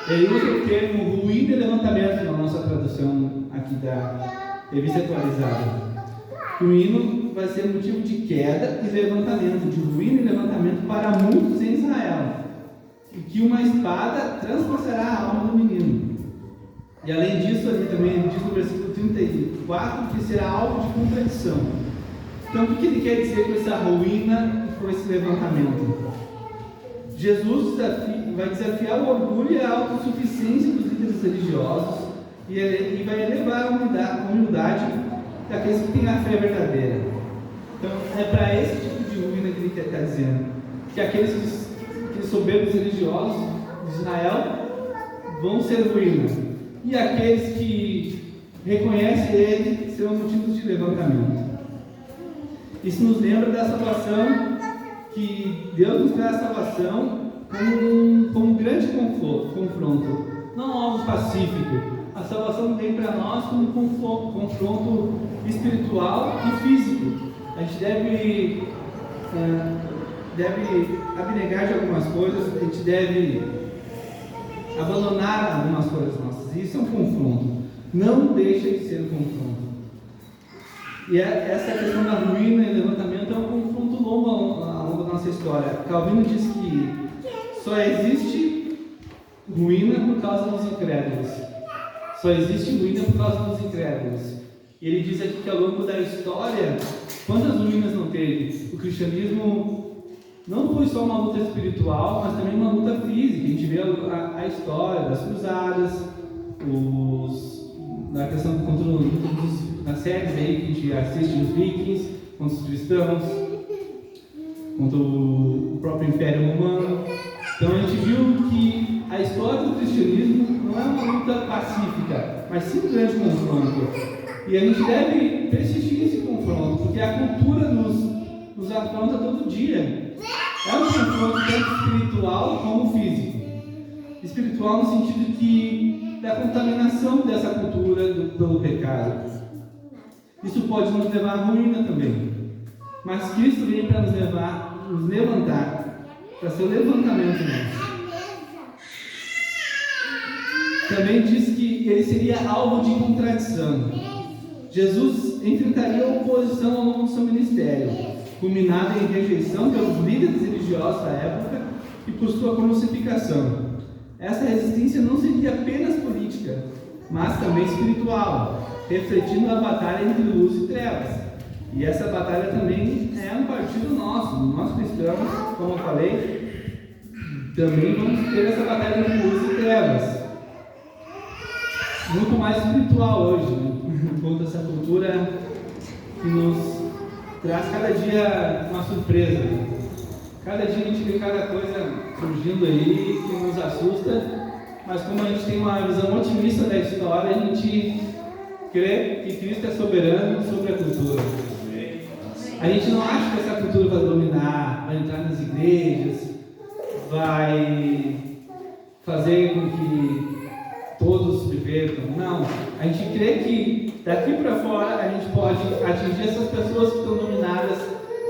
S4: Ele usa o termo ruína e levantamento na nossa tradução aqui da Revista Atualizada. O menino vai ser motivo de queda e levantamento, de ruína e levantamento para muitos em Israel, e que uma espada transpassará a alma do menino. E além disso, ali também diz no versículo 34 que será alvo de contradição. Então, o que ele quer dizer com essa ruína e com esse levantamento? Jesus vai desafiar o orgulho e a autossuficiência dos líderes religiosos e vai elevar a humildade daqueles que têm a fé verdadeira. Então, é para esse tipo de ruína que ele está dizendo, que aqueles soberbos religiosos de Israel vão ser ruína, e aqueles que reconhecem ele serão motivos de levantamento. Isso nos lembra da salvação, que Deus nos dá a salvação como um grande confronto, não algo pacífico. A salvação vem para nós como um confronto espiritual e físico. A gente deve abnegar de algumas coisas, a gente deve abandonar algumas coisas nossas. Isso é um confronto. Não deixa de ser um confronto. E essa questão da ruína e levantamento é um confronto longo ao longo da nossa história. Calvino diz que só existe ruína por causa dos incrédulos. Só existe ruína por causa dos incrédulos. E ele diz aqui que ao longo da história, quantas ruínas não teve? O cristianismo não foi só uma luta espiritual, mas também uma luta física. A gente vê a história das cruzadas, na questão das séries aí que a gente assiste, os vikings, contra os cristãos, contra o próprio Império Romano. Então a gente viu que a história do cristianismo não é uma luta pacífica, mas sim um grande confronto. E a gente deve persistir nesse confronto, porque a cultura nos afronta todo dia. É um confronto tanto espiritual como físico. Espiritual no sentido da contaminação dessa cultura pelo pecado. Isso pode nos levar à ruína também. Mas Cristo vem para nos levantar, para ser o levantamento nosso. Também diz que ele seria alvo de contradição. Jesus enfrentaria oposição ao longo do seu ministério, culminada em rejeição pelos líderes religiosos da época e por sua crucificação. Essa resistência não seria apenas política, mas também espiritual, refletindo a batalha entre luz e trevas. E essa batalha também é um partido nosso. Nós cristãos, como eu falei, também vamos ter essa batalha entre luz e trevas. Muito mais espiritual hoje, né? Contra essa cultura que nos traz cada dia uma surpresa. Cada dia a gente vê cada coisa surgindo aí que nos assusta, mas como a gente tem uma visão otimista da história, a gente crê que Cristo é soberano sobre a cultura. A gente não acha que essa cultura vai dominar, vai entrar nas igrejas, vai fazer com que todos se pervertam. Não. A gente crê que daqui para fora a gente pode atingir essas pessoas que estão dominadas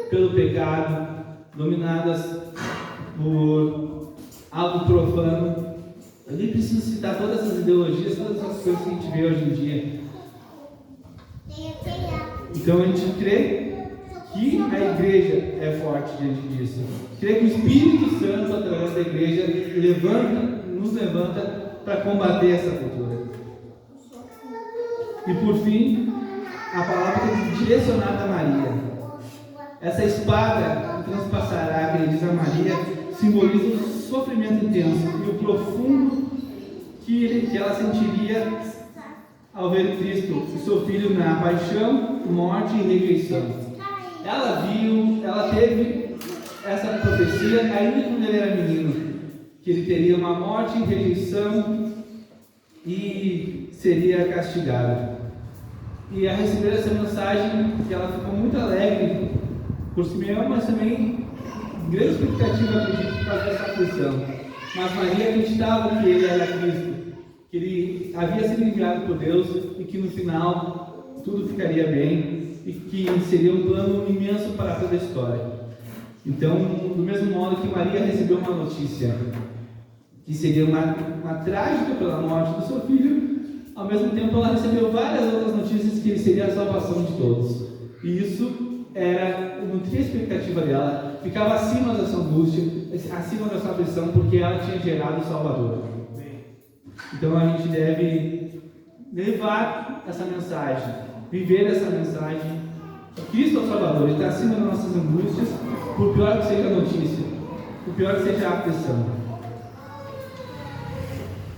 S4: pelo pecado, dominadas por algo profano. Eu nem preciso citar todas essas ideologias, todas essas coisas que a gente vê hoje em dia. Então a gente crê que a igreja é forte diante disso. Crê que o Espírito Santo, através da igreja, nos levanta para combater essa cultura. E por fim, a palavra é direcionada a Maria. Essa espada que transpassará, que ele diz a Maria, simboliza o sofrimento intenso e o profundo que ela sentiria ao ver Cristo e seu filho na paixão, morte e rejeição. Ela teve essa profecia ainda quando ele era menino, que ele teria uma morte e rejeição e seria castigado. E a receber essa mensagem, que ela ficou muito alegre por Simeão, mas também grande expectativa, acredito, por causa dessa aflição. Mas Maria acreditava que ele era Cristo, que ele havia sido enviado por Deus e que no final tudo ficaria bem e que seria um plano imenso para toda a história. Então, do mesmo modo que Maria recebeu uma notícia que seria uma trágica pela morte do seu filho, ao mesmo tempo ela recebeu várias outras notícias que ele seria a salvação de todos. E isso nutria a expectativa dela, ficava acima da sua angústia, acima da sua aflição, porque ela tinha gerado o Salvador. Então a gente deve levar essa mensagem, viver essa mensagem. Cristo é o Salvador, Ele está acima das nossas angústias, por pior que seja a notícia, por pior que seja a aflição.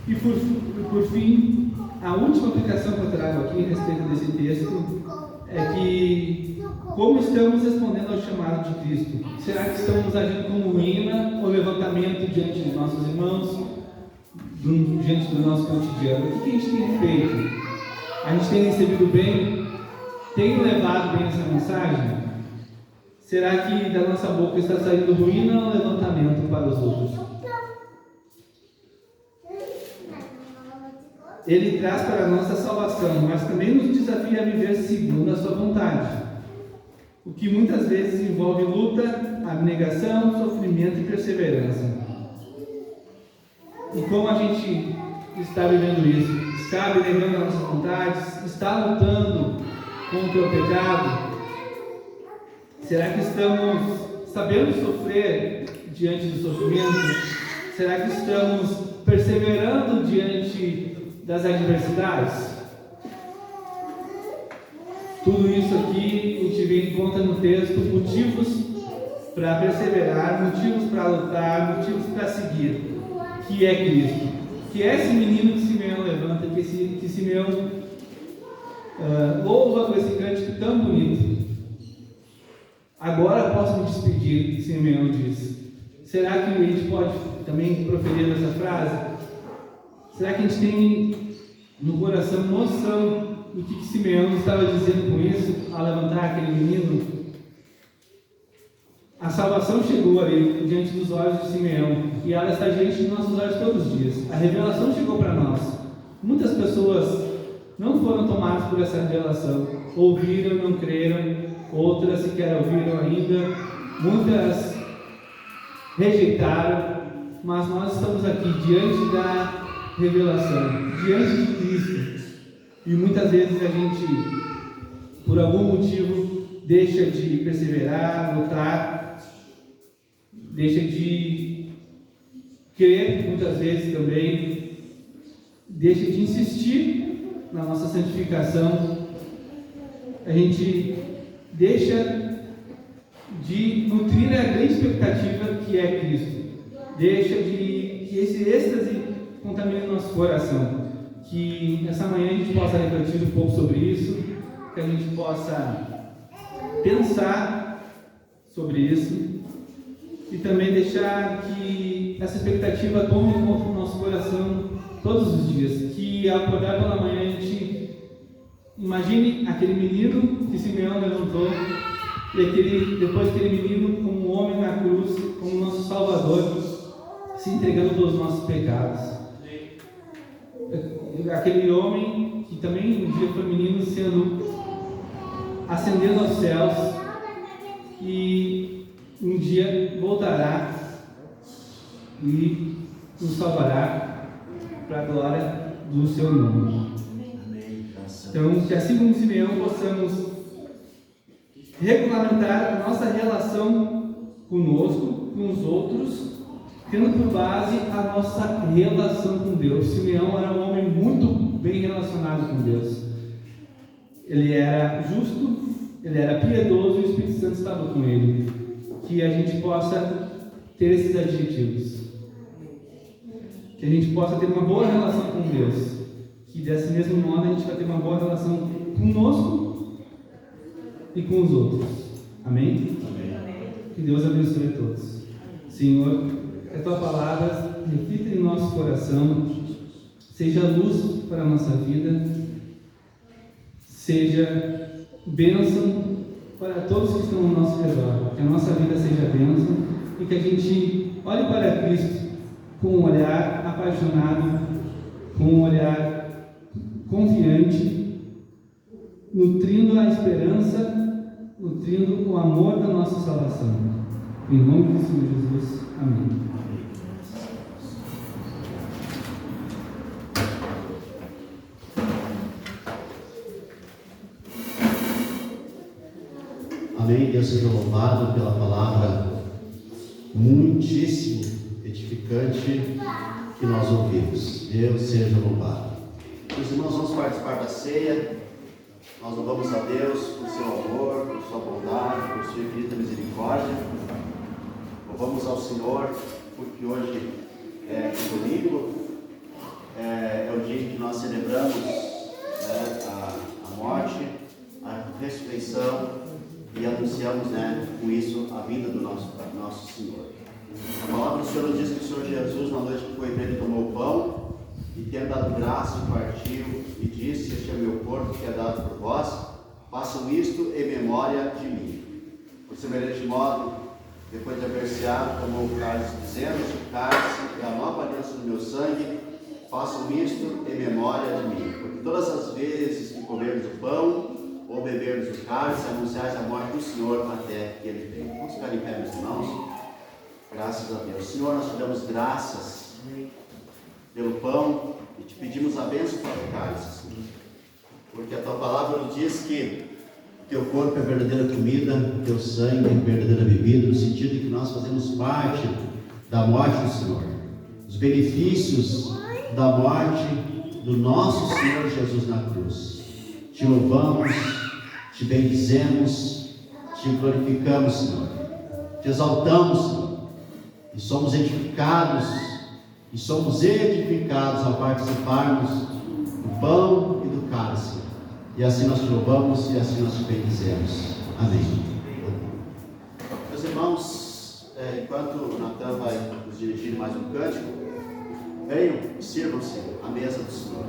S4: E por fim, a última aplicação que eu trago aqui a respeito desse texto é que como estamos respondendo ao chamado de Cristo? Será que estamos agindo como ruína ou levantamento diante de nossos irmãos, diante do nosso cotidiano? O que a gente tem feito? A gente tem recebido bem? Tem levado bem essa mensagem? Será que da nossa boca está saindo ruína ou levantamento para os outros? Ele traz para a nossa salvação, mas também nos desafia a viver segundo a sua vontade, o que muitas vezes envolve luta, abnegação, sofrimento e perseverança. E como a gente está vivendo isso? Está abnegando as nossas vontades? Está lutando contra o pecado? Será que estamos sabendo sofrer diante do sofrimento? Será que estamos perseverando diante das adversidades? Tudo isso aqui a gente encontra no texto motivos para perseverar, motivos para lutar, motivos para seguir, que é Cristo, que é esse menino que Simeão levanta, que Simeão louva com esse cântico tão bonito. Agora posso me despedir, Simeão diz. Será que a gente pode também proferir essa frase? Será que a gente tem no coração noção do que Simeão estava dizendo com isso, ao levantar aquele menino? A salvação chegou ali, diante dos olhos de Simeão, e ela está diante de nossos olhos todos os dias. A revelação chegou para nós. Muitas pessoas não foram tomadas por essa revelação, ouviram e não creram, outras sequer ouviram ainda, muitas rejeitaram, mas nós estamos aqui diante da revelação, diante de Cristo, e muitas vezes a gente, por algum motivo, deixa de perseverar, lutar, deixa de crer, muitas vezes também, deixa de insistir na nossa santificação, a gente deixa de nutrir a grande expectativa que é Cristo, deixa de que esse êxtase contamine o nosso coração, que essa manhã a gente possa refletir um pouco sobre isso, que a gente possa pensar sobre isso e também deixar que essa expectativa tome conta do nosso coração todos os dias, que ao acordar pela manhã a gente imagine aquele menino que Simeão levantou e depois aquele menino como um homem na cruz, como nosso Salvador, se entregando pelos nossos pecados. Aquele homem que também um dia foi menino ascendendo aos céus e um dia voltará e nos salvará para a glória do seu nome. Então, que assim como Simeão possamos regulamentar a nossa relação conosco, com os outros, tendo por base a nossa relação com Deus. Simeão era um homem muito bem relacionado com Deus. Ele era justo, ele era piedoso e o Espírito Santo estava com ele. Que a gente possa ter esses adjetivos. Que a gente possa ter uma boa relação com Deus. Que desse mesmo modo a gente vai ter uma boa relação conosco e com os outros. Amém? Amém. Que Deus abençoe a todos. Senhor, que a Tua palavra reflita em nosso coração, seja luz para a nossa vida, seja bênção para todos que estão ao nosso redor, que a nossa vida seja bênção e que a gente olhe para Cristo com um olhar apaixonado, com um olhar confiante, nutrindo a esperança, nutrindo o amor da nossa salvação. Em nome do Senhor Jesus. Amém.
S3: Amém. Deus seja louvado pela palavra muitíssimo edificante que nós ouvimos. Deus seja louvado. Meus irmãos, vamos participar da ceia. Nós louvamos a Deus por seu amor, por sua bondade, por sua infinita misericórdia. Louvamos ao Senhor porque hoje é domingo é o dia em que nós celebramos, né, a morte, a ressurreição e anunciamos, né, com isso a vinda do nosso Senhor. A palavra do Senhor nos diz que o Senhor Jesus, na noite que foi preso, tomou o pão e, tendo dado graça, partiu e disse: este é meu corpo que é dado por vós, façam isto em memória de mim. Por semelhante modo, depois de haver ceado, tomou o cálice, dizendo: este cálice é a nova aliança do meu sangue, façam isto em memória de mim. Porque todas as vezes que comermos o pão ou bebermos o cálice, anunciais a morte do Senhor até que Ele venha. Vamos ficar em pé, meus irmãos? Graças a Deus. Senhor, nós te damos graças pelo pão e te pedimos a bênção para o cálice, Senhor. Porque a tua palavra nos diz que teu corpo é verdadeira comida, teu sangue é verdadeira bebida, no sentido de que nós fazemos parte da morte do Senhor. Os benefícios da morte do nosso Senhor Jesus na cruz. Te louvamos, te bendizemos, te glorificamos, Senhor. Te exaltamos, Senhor. E somos edificados ao participarmos do pão e do cálice. E assim nós te louvamos e assim nós te bendizemos. Amém. Meus irmãos, enquanto o Natan vai nos dirigir mais um cântico, venham e sirvam-se à mesa do Senhor.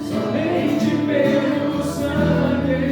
S2: Somente pelo sangue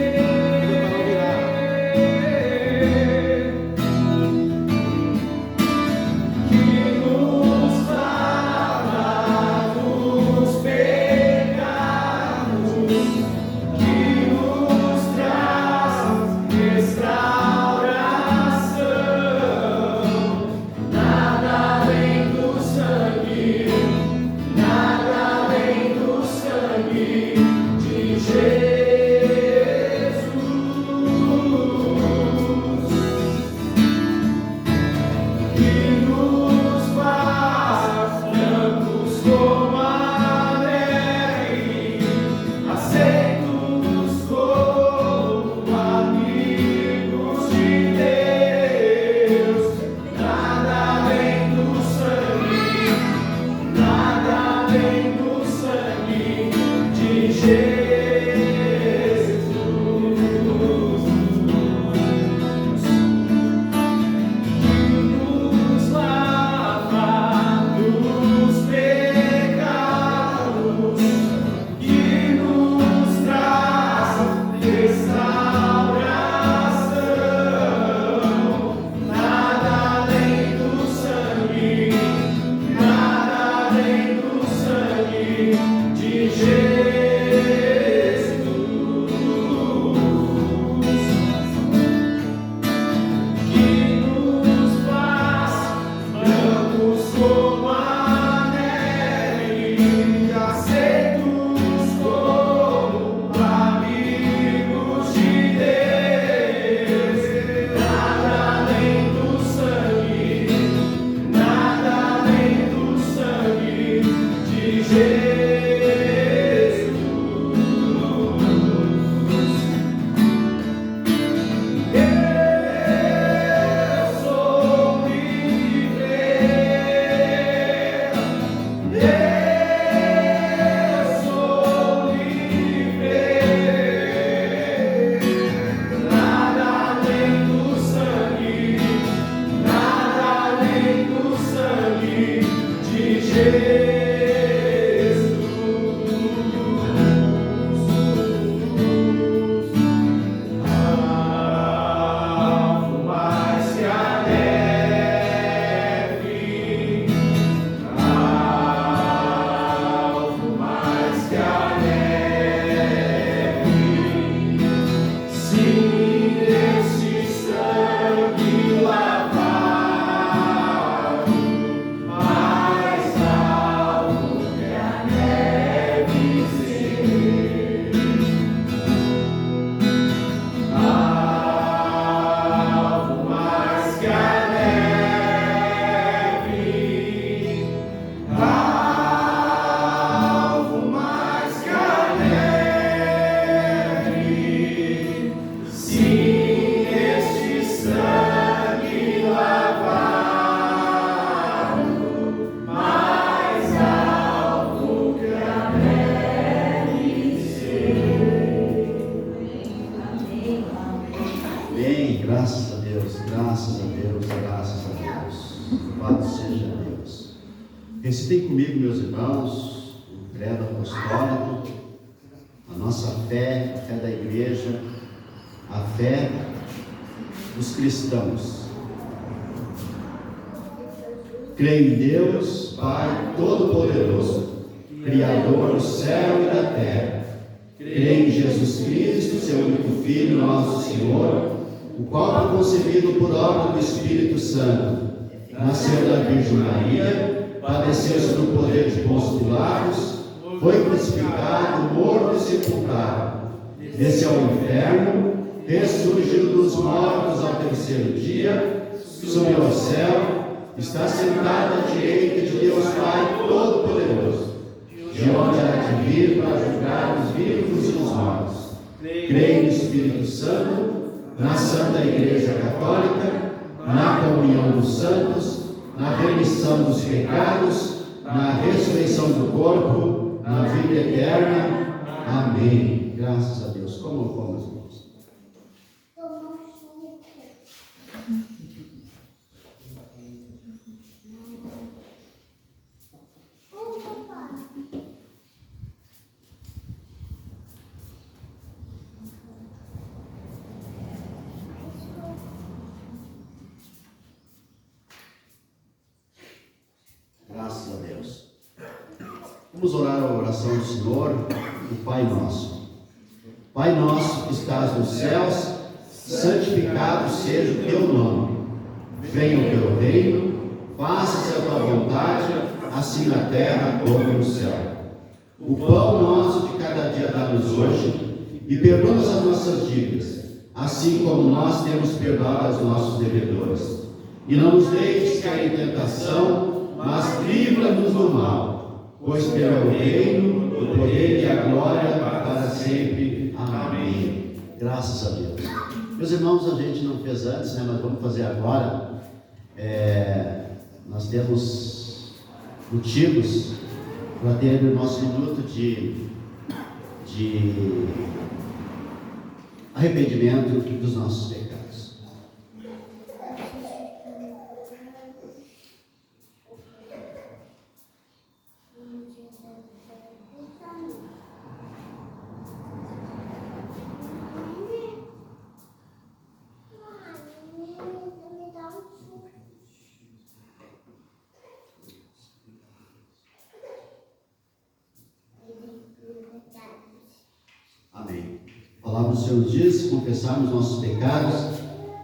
S3: Graças a Deus, graças a Deus, graças a Deus. Louvado seja Deus. Recitem comigo, meus irmãos, o credo apostólico, a nossa fé, a fé da igreja, a fé dos cristãos. Creio em Deus, Pai Todo-Poderoso, Criador do céu e da terra. Creio em Jesus Cristo, seu único Filho, nosso Senhor, o qual foi concebido por obra do Espírito Santo, nasceu da Virgem Maria, padeceu sob o poder de Pôncio Pilatos, foi crucificado, morto e sepultado, desceu ao inferno, ressurgiu dos mortos ao terceiro dia, subiu ao céu, está sentado à direita de Deus Pai Todo-Poderoso, de onde há de vir para julgar os vivos e os mortos. Creio no Espírito Santo, na Santa Igreja Católica, na comunhão dos santos, na remissão dos pecados, na ressurreição do corpo, na vida eterna. Amém. Graças a Deus. Como vamos, irmãos? Graças a Deus. Vamos orar a oração do Senhor, o Pai Nosso. Pai nosso que estás nos céus, santificado seja o teu nome. Venha o teu reino, faça-se a tua vontade, assim na terra como no céu. O pão nosso de cada dia dá-nos hoje, e perdoa-nos as nossas dívidas, assim como nós temos perdoado aos nossos devedores. E não nos deixes cair em tentação, mas livra-nos do mal, pois teu é o reino, o poder e a glória para sempre. Amém. Graças a Deus. Meus irmãos, a gente não fez antes, né? Mas vamos fazer agora. Nós temos motivos para ter o nosso minuto de arrependimento dos nossos pecados. Amém. A palavra do Senhor diz: se confessarmos nossos pecados,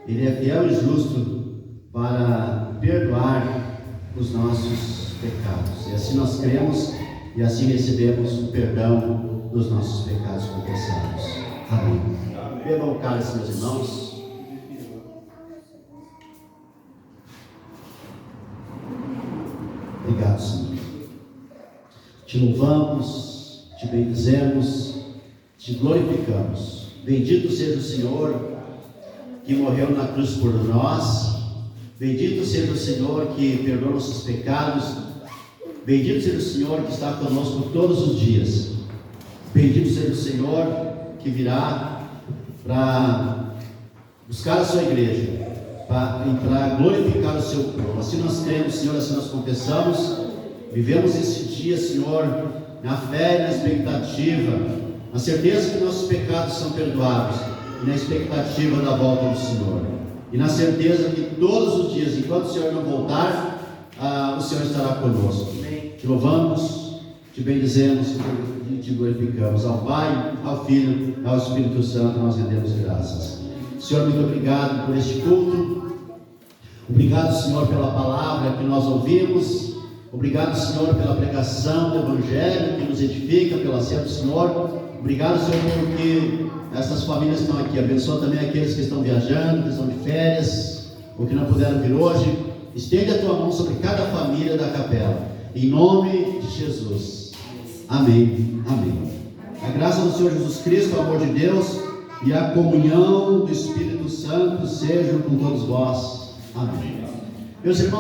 S3: Ele é fiel e justo para perdoar os nossos pecados. E assim nós cremos e assim recebemos o perdão dos nossos pecados confessados. Amém. Bebam o cálice, meus irmãos. Obrigado, Senhor. Te louvamos, te bendizemos, te glorificamos. Bendito seja o Senhor que morreu na cruz por nós. Bendito seja o Senhor que perdoa nossos pecados. Bendito seja o Senhor que está conosco todos os dias. Bendito seja o Senhor que virá para buscar a sua igreja, para glorificar o seu povo. Assim nós cremos, Senhor, assim nós confessamos. Vivemos esse dia, Senhor, na fé e na expectativa, na certeza que nossos pecados são perdoados, e na expectativa da volta do Senhor, e na certeza que todos os dias, enquanto o Senhor não voltar, o Senhor estará conosco. Te louvamos, te bendizemos e te glorificamos. Ao Pai, ao Filho, ao Espírito Santo nós rendemos graças. Senhor, muito obrigado por este culto. Obrigado, Senhor, pela palavra que nós ouvimos. Obrigado, Senhor, pela pregação do Evangelho que nos edifica, pelo acerto do Senhor. Obrigado, Senhor, porque essas famílias estão aqui. Abençoa também aqueles que estão viajando, que estão de férias, ou que não puderam vir hoje. Estende a tua mão sobre cada família da capela, em nome de Jesus. Amém. Amém. A graça do Senhor Jesus Cristo, o amor de Deus e a comunhão do Espírito Santo sejam com todos vós. Amém. Meus irmãos,